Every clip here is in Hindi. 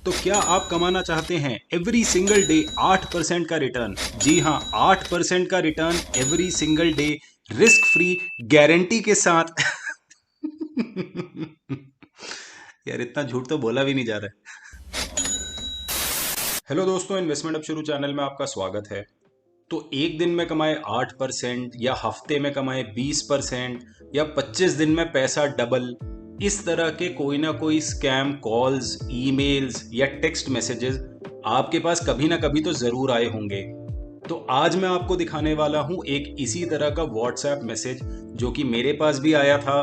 तो क्या आप कमाना चाहते हैं एवरी सिंगल डे 8% का रिटर्न? जी हाँ, 8% का return every single day, risk free, guarantee के साथ। यार इतना झूठ तो बोला भी नहीं जा रहा है। हेलो दोस्तों, इन्वेस्टमेंट अब शुरू चैनल में आपका स्वागत है। तो एक दिन में कमाए 8% या हफ्ते में कमाए 20% या 25 दिन में पैसा डबल, इस तरह के कोई ना कोई स्कैम कॉल्स, ईमेल्स या टेक्स्ट मैसेजेस आपके पास कभी ना कभी तो जरूर आए होंगे। तो आज मैं आपको दिखाने वाला हूं एक इसी तरह का व्हाट्सएप मैसेज जो कि मेरे पास भी आया था।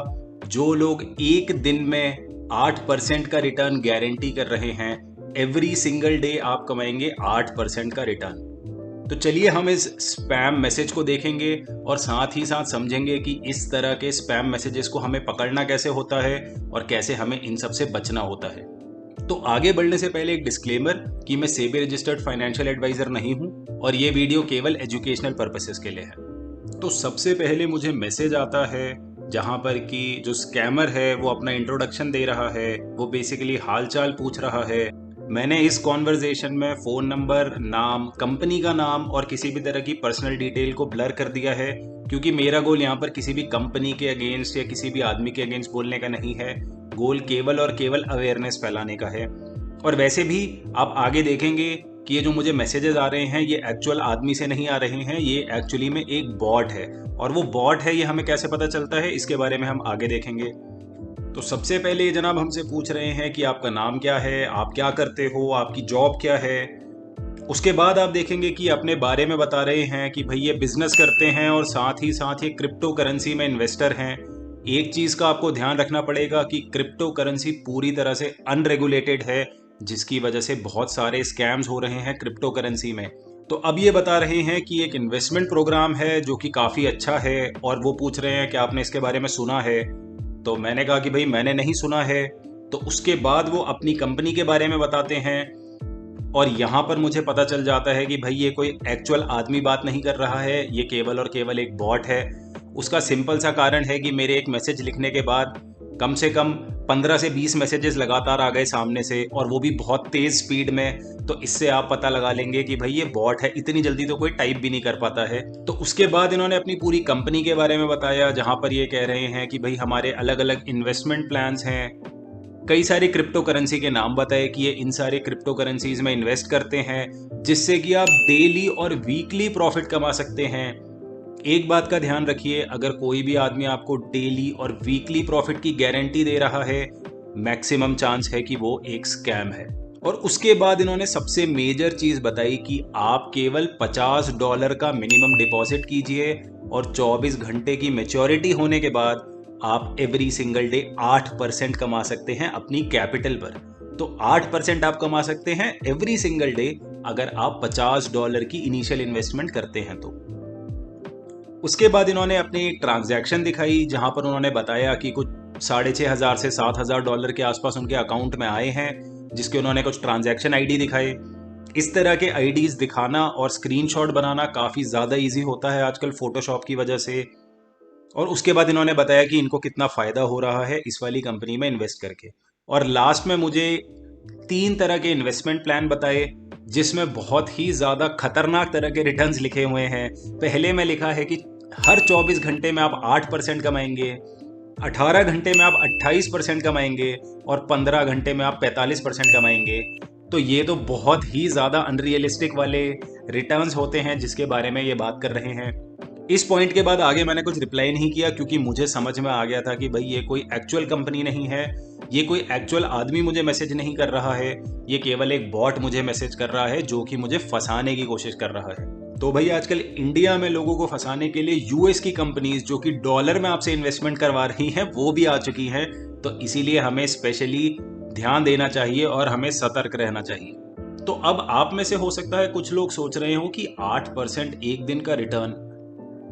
जो लोग एक दिन में 8% का रिटर्न गारंटी कर रहे हैं, एवरी सिंगल डे आप कमाएंगे 8% का रिटर्न। तो चलिए हम इस स्पैम मैसेज को देखेंगे और साथ ही साथ समझेंगे कि इस तरह के स्पैम मैसेजेस को हमें पकड़ना कैसे होता है और कैसे हमें इन सब से बचना होता है। तो आगे बढ़ने से पहले एक डिस्क्लेमर कि मैं सेबी रजिस्टर्ड फाइनेंशियल एडवाइजर नहीं हूं और ये वीडियो केवल एजुकेशनल पर्पसेस के लिए है। तो सबसे पहले मुझे मैसेज आता है जहां पर कि जो स्कैमर है वो अपना इंट्रोडक्शन दे रहा है, वो बेसिकली हालचाल पूछ रहा है। मैंने इस कॉन्वर्जेशन में फ़ोन नंबर, नाम, कंपनी का नाम और किसी भी तरह की पर्सनल डिटेल को ब्लर कर दिया है, क्योंकि मेरा गोल यहाँ पर किसी भी कंपनी के अगेंस्ट या किसी भी आदमी के अगेंस्ट बोलने का नहीं है। गोल केवल और केवल अवेयरनेस फैलाने का है। और वैसे भी आप आगे देखेंगे कि ये जो मुझे मैसेजेस आ रहे हैं ये एक्चुअल आदमी से नहीं आ रहे हैं, ये एक्चुअली में एक बॉट है। और वो बॉट है ये हमें कैसे पता चलता है, इसके बारे में हम आगे देखेंगे। तो सबसे पहले ये जनाब हमसे पूछ रहे हैं कि आपका नाम क्या है, आप क्या करते हो, आपकी जॉब क्या है। उसके बाद आप देखेंगे कि अपने बारे में बता रहे हैं कि भाई ये बिजनेस करते हैं और साथ ही साथ ये क्रिप्टो करेंसी में इन्वेस्टर हैं। एक चीज़ का आपको ध्यान रखना पड़ेगा कि क्रिप्टो करेंसी पूरी तरह से अनरेगुलेटेड है, जिसकी वजह से बहुत सारे स्कैम्स हो रहे हैं क्रिप्टो करेंसी में। तो अब ये बता रहे हैं कि एक इन्वेस्टमेंट प्रोग्राम है जो कि काफ़ी अच्छा है, और वो पूछ रहे हैं कि आपने इसके बारे में सुना है। तो मैंने कहा कि भाई मैंने नहीं सुना है। तो उसके बाद वो अपनी कंपनी के बारे में बताते हैं, और यहाँ पर मुझे पता चल जाता है कि भाई ये कोई एक्चुअल आदमी बात नहीं कर रहा है, ये केवल और केवल एक बॉट है। उसका सिंपल सा कारण है कि मेरे एक मैसेज लिखने के बाद कम से कम 15 से 20 मैसेजेस लगातार आ गए सामने से, और वो भी बहुत तेज़ स्पीड में। तो इससे आप पता लगा लेंगे कि भाई ये बॉट है, इतनी जल्दी तो कोई टाइप भी नहीं कर पाता है। तो उसके बाद इन्होंने अपनी पूरी कंपनी के बारे में बताया, जहाँ पर ये कह रहे हैं कि भाई हमारे अलग अलग इन्वेस्टमेंट प्लान्स हैं। कई सारी क्रिप्टो करेंसी के नाम बताए कि ये इन सारे क्रिप्टो करेंसीज में इन्वेस्ट करते हैं, जिससे कि आप डेली और वीकली प्रॉफिट कमा सकते हैं। एक बात का ध्यान रखिए, अगर कोई भी आदमी आपको डेली और वीकली प्रॉफिट की गारंटी दे रहा है, मैक्सिमम चांस है कि वो एक स्कैम है। और उसके बाद इन्होंने सबसे मेजर चीज बताई कि आप केवल $50 का मिनिमम डिपॉजिट कीजिए और 24 घंटे की मेच्योरिटी होने के बाद आप एवरी सिंगल डे 8% कमा सकते हैं अपनी कैपिटल पर। तो 8% आप कमा सकते हैं एवरी सिंगल डे अगर आप $50 की इनिशियल इन्वेस्टमेंट करते हैं तो। उसके बाद इन्होंने अपनी एक ट्रांजैक्शन दिखाई जहां पर उन्होंने बताया कि कुछ $6,500 से $7,000 के आसपास उनके अकाउंट में आए हैं, जिसके उन्होंने कुछ ट्रांजैक्शन आईडी दिखाए। इस तरह के आईडीज दिखाना और स्क्रीनशॉट बनाना काफ़ी ज़्यादा इजी होता है आजकल फोटोशॉप की वजह से। और उसके बाद इन्होंने बताया कि इनको कितना फ़ायदा हो रहा है इस वाली कंपनी में इन्वेस्ट करके। और लास्ट में मुझे 3 तरह के इन्वेस्टमेंट प्लान बताए, जिसमें बहुत ही ज़्यादा खतरनाक तरह के रिटर्न्स लिखे हुए हैं। पहले में लिखा है कि हर 24 घंटे में आप 8% कमाएंगे, 18 घंटे में आप 28% कमाएंगे और 15 घंटे में आप 45% कमाएंगे। तो ये तो बहुत ही ज़्यादा अनरियलिस्टिक वाले रिटर्न्स होते हैं जिसके बारे में ये बात कर रहे हैं। इस पॉइंट के बाद आगे मैंने कुछ रिप्लाई नहीं किया, क्योंकि मुझे समझ में आ गया था कि भाई ये कोई एक्चुअल कंपनी नहीं है, ये कोई एक्चुअल आदमी मुझे मैसेज नहीं कर रहा है, ये केवल एक बॉट मुझे मैसेज कर रहा है जो कि मुझे फंसाने की कोशिश कर रहा है। तो भाई आजकल इंडिया में लोगों को फंसाने के लिए यूएस की कंपनीज जो कि डॉलर में आपसे इन्वेस्टमेंट करवा रही हैं वो भी आ चुकी हैं। तो इसीलिए हमें स्पेशली ध्यान देना चाहिए और हमें सतर्क रहना चाहिए। तो अब आप में से हो सकता है कुछ लोग सोच रहे हो कि 8% एक दिन का रिटर्न,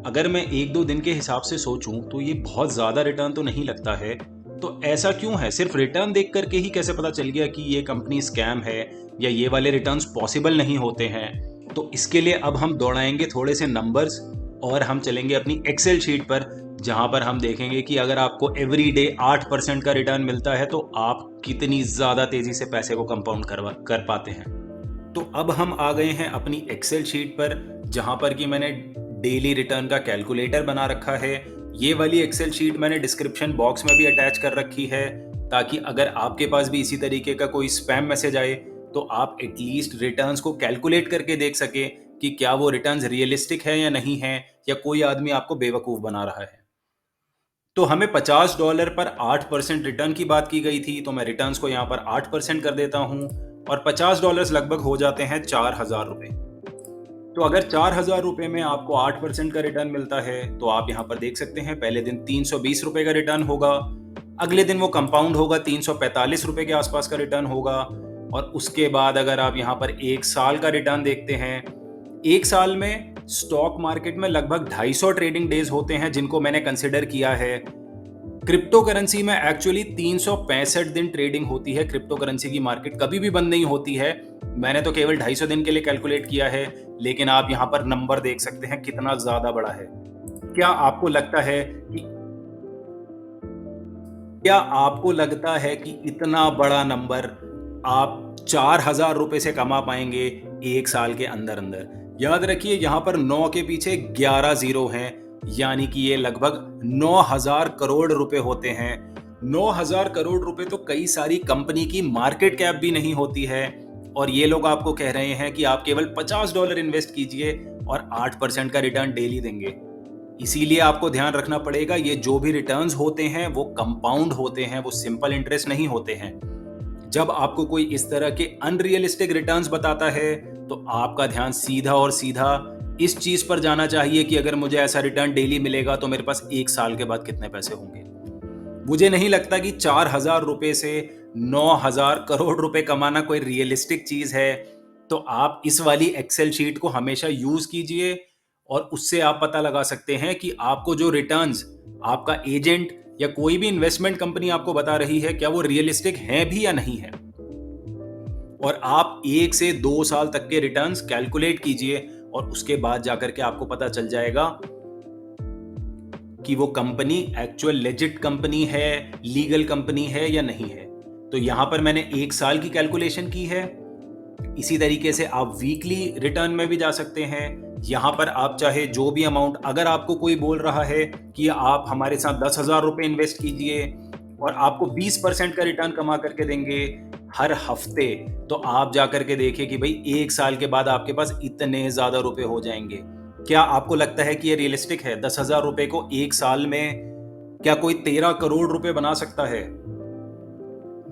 अगर मैं एक दो दिन के हिसाब से सोचूं तो ये बहुत ज्यादा रिटर्न तो नहीं लगता है। तो ऐसा क्यों है, सिर्फ रिटर्न देख करके ही कैसे पता चल गया कि ये कंपनी स्कैम है या ये वाले रिटर्न्स पॉसिबल नहीं होते हैं? तो इसके लिए अब हम दौड़ाएंगे थोड़े से नंबर्स और हम चलेंगे अपनी एक्सेल शीट पर, जहां पर हम देखेंगे कि अगर आपको एवरी डे 8% का रिटर्न मिलता है तो आप कितनी ज़्यादा तेज़ी से पैसे को कंपाउंड कर पाते हैं। तो अब हम आ गए हैं अपनी एक्सेल शीट पर, जहां पर कि मैंने डेली रिटर्न का कैलकुलेटर बना रखा है। ये वाली एक्सेल शीट मैंने डिस्क्रिप्शन बॉक्स में भी अटैच कर रखी है, ताकि अगर आपके पास भी इसी तरीके का कोई स्पैम मैसेज आए तो आप एटलीस्ट रिटर्न्स को कैलकुलेट करके देख सके कि क्या वो रिटर्न्स रियलिस्टिक है या नहीं है, या कोई आदमी आपको बेवकूफ़ बना रहा है। तो हमें $50 पर 8% रिटर्न की बात की गई थी, तो मैं रिटर्न्स को यहाँ पर 8% कर देता हूँ और $50 लगभग हो जाते हैं 4,000 रुपये। तो अगर 4,000 रुपये में आपको 8% का रिटर्न मिलता है तो आप यहाँ पर देख सकते हैं पहले दिन 320 रुपये का रिटर्न होगा, अगले दिन वो कंपाउंड होगा 345 रुपये के आसपास का रिटर्न होगा, और उसके बाद अगर आप यहाँ पर एक साल का रिटर्न देखते हैं, एक साल में स्टॉक मार्केट में लगभग 250 ट्रेडिंग डेज होते हैं जिनको मैंने कंसिडर किया है। क्रिप्टो करेंसी में एक्चुअली 365 दिन ट्रेडिंग होती है। क्रिप्टो करेंसी की मार्केट कभी भी बंद नहीं होती है। मैंने तो केवल 250 दिन के लिए कैलकुलेट किया है, लेकिन आप यहाँ पर नंबर देख सकते हैं कितना ज्यादा बड़ा है। क्या आपको लगता है कि इतना बड़ा नंबर आप 4,000 रुपए से कमा पाएंगे एक साल के अंदर अंदर? याद रखिए यहाँ पर 9 के पीछे 11 जीरो हैं, यानी कि ये लगभग 9,000 करोड़ रुपए होते हैं। 9,000 करोड़ रुपए तो कई सारी कंपनी की मार्केट कैप भी नहीं होती है, और ये लोग आपको कह रहे हैं कि आप केवल $50 इन्वेस्ट कीजिए और 8% का रिटर्न डेली देंगे। इसीलिए आपको ध्यान रखना पड़ेगा, ये जो भी रिटर्न्स होते हैं वो कंपाउंड होते हैं, वो सिंपल इंटरेस्ट नहीं होते हैं। जब आपको कोई इस तरह के अनरियलिस्टिक रिटर्न्स बताता है तो आपका ध्यान सीधा और सीधा इस चीज पर जाना चाहिए कि अगर मुझे ऐसा रिटर्न डेली मिलेगा तो मेरे पास एक साल के बाद कितने पैसे होंगे। मुझे नहीं लगता कि 4,000 रुपए से 9,000 करोड़ रुपए कमाना कोई रियलिस्टिक चीज है। तो आप इस वाली एक्सेल शीट को हमेशा यूज कीजिए और उससे आप पता लगा सकते हैं कि आपको जो रिटर्न्स आपका एजेंट या कोई भी इन्वेस्टमेंट कंपनी आपको बता रही है क्या वो रियलिस्टिक है भी या नहीं है। और आप 1 से 2 साल तक के रिटर्न्स कैलकुलेट कीजिए और उसके बाद जाकर के आपको पता चल जाएगा कि वो कंपनी एक्चुअल लेजिट कंपनी है, लीगल कंपनी है या नहीं है। तो यहां पर मैंने 1 साल की कैलकुलेशन की है। इसी तरीके से आप वीकली रिटर्न में भी जा सकते हैं। यहां पर आप चाहे जो भी अमाउंट, अगर आपको कोई बोल रहा है कि आप हमारे साथ 10,000 रुपए इन्वेस्ट कीजिए और आपको 20% का रिटर्न कमा करके देंगे हर हफ्ते, तो आप जाकर के देखिए कि भाई 1 साल के बाद आपके पास इतने ज्यादा रुपए हो जाएंगे। क्या आपको लगता है कि ये रियलिस्टिक है? 10,000 रुपए को 1 साल में क्या कोई 13 करोड़ रुपए बना सकता है?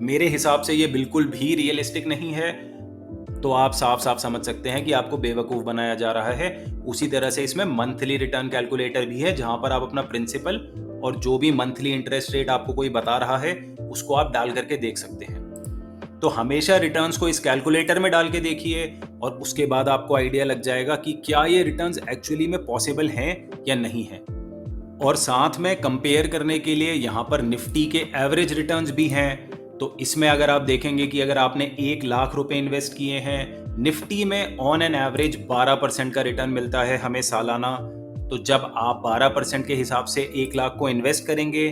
मेरे हिसाब से ये बिल्कुल भी रियलिस्टिक नहीं है। तो आप साफ साफ समझ सकते हैं कि आपको बेवकूफ़ बनाया जा रहा है। उसी तरह से इसमें मंथली रिटर्न कैलकुलेटर भी है, जहां पर आप अपना प्रिंसिपल और जो भी मंथली इंटरेस्ट रेट आपको कोई बता रहा है उसको आप डाल करके देख सकते हैं। तो हमेशा रिटर्न्स को इस कैलकुलेटर में डाल के देखिए और उसके बाद आपको आइडिया लग जाएगा कि क्या ये रिटर्न्स एक्चुअली में पॉसिबल हैं या नहीं है। और साथ में कंपेयर करने के लिए यहाँ पर निफ्टी के एवरेज रिटर्न्स भी हैं। तो इसमें अगर आप देखेंगे कि अगर आपने 1 लाख रुपए इन्वेस्ट किए हैं, निफ्टी में ऑन एन एवरेज 12% का रिटर्न मिलता है हमें सालाना। तो जब आप 12% के हिसाब से 1 लाख को इन्वेस्ट करेंगे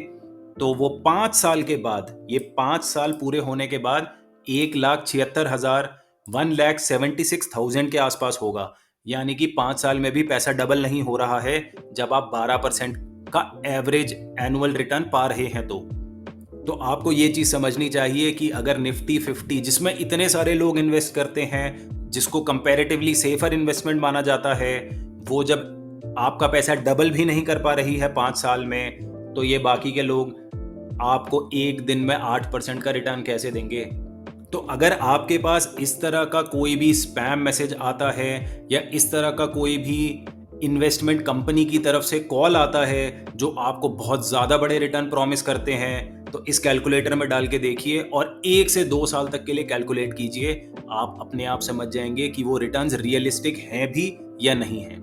तो वो 5 साल के बाद, ये 5 साल पूरे होने के बाद 1,76,000 1,76,000 के आसपास होगा। यानी कि 5 साल में भी पैसा डबल नहीं हो रहा है जब आप 12% का एवरेज एनुअल रिटर्न पा रहे हैं। तो आपको ये चीज समझनी चाहिए कि अगर निफ्टी 50, जिसमें इतने सारे लोग इन्वेस्ट करते हैं, जिसको कंपैरेटिवली सेफर इन्वेस्टमेंट माना जाता है, वो जब आपका पैसा डबल भी नहीं कर पा रही है 5 साल में, तो ये बाकी के लोग आपको एक दिन में 8% का रिटर्न कैसे देंगे? तो अगर आपके पास इस तरह का कोई भी स्पैम मैसेज आता है या इस तरह का कोई भी इन्वेस्टमेंट कंपनी की तरफ से कॉल आता है जो आपको बहुत ज़्यादा बड़े रिटर्न प्रॉमिस करते हैं, तो इस कैलकुलेटर में डाल के देखिए और 1 से 2 साल तक के लिए कैलकुलेट कीजिए। आप अपने आप समझ जाएंगे कि वो रिटर्न्स रियलिस्टिक हैं भी या नहीं हैं।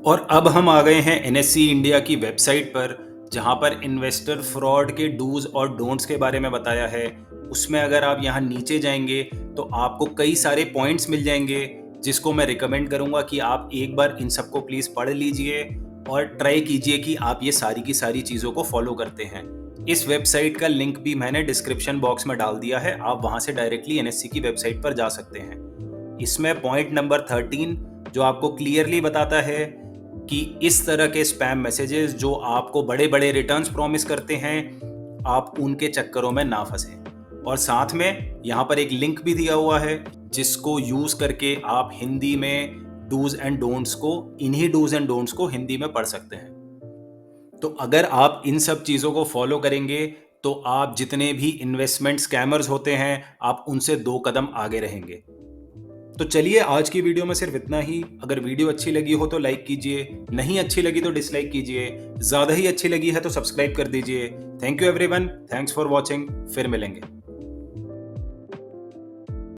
और अब हम आ गए हैं एनएससी इंडिया की वेबसाइट पर, जहां पर इन्वेस्टर फ्रॉड के डूज और डोंट्स के बारे में बताया है। उसमें अगर आप यहाँ नीचे जाएंगे तो आपको कई सारे पॉइंट्स मिल जाएंगे, जिसको मैं रिकमेंड करूंगा कि आप एक बार इन सबको प्लीज़ पढ़ लीजिए और ट्राई कीजिए कि आप ये सारी की सारी चीज़ों को फॉलो करते हैं। इस वेबसाइट का लिंक भी मैंने डिस्क्रिप्शन बॉक्स में डाल दिया है, आप वहाँ से डायरेक्टली एनएससी की वेबसाइट पर जा सकते हैं। इसमें पॉइंट नंबर 13 जो आपको क्लियरली बताता है कि इस तरह के स्पैम मैसेजेस जो आपको बड़े बड़े रिटर्न्स प्रॉमिस करते हैं, आप उनके चक्करों में ना फंसें। और साथ में यहाँ पर एक लिंक भी दिया हुआ है जिसको यूज़ करके आप हिंदी में डूज एंड डोंट्स को, इन्हीं डूज एंड डोंट्स को हिंदी में पढ़ सकते हैं। तो अगर आप इन सब चीज़ों को फॉलो करेंगे तो आप जितने भी इन्वेस्टमेंट स्कैमर्स होते हैं, आप उनसे 2 कदम आगे रहेंगे। तो चलिए, आज की वीडियो में सिर्फ इतना ही। अगर वीडियो अच्छी लगी हो तो लाइक कीजिए, नहीं अच्छी लगी तो डिसलाइक कीजिए, ज़्यादा ही अच्छी लगी है तो सब्सक्राइब कर दीजिए। Thank you everyone, thanks for watching, फिर मिलेंगे।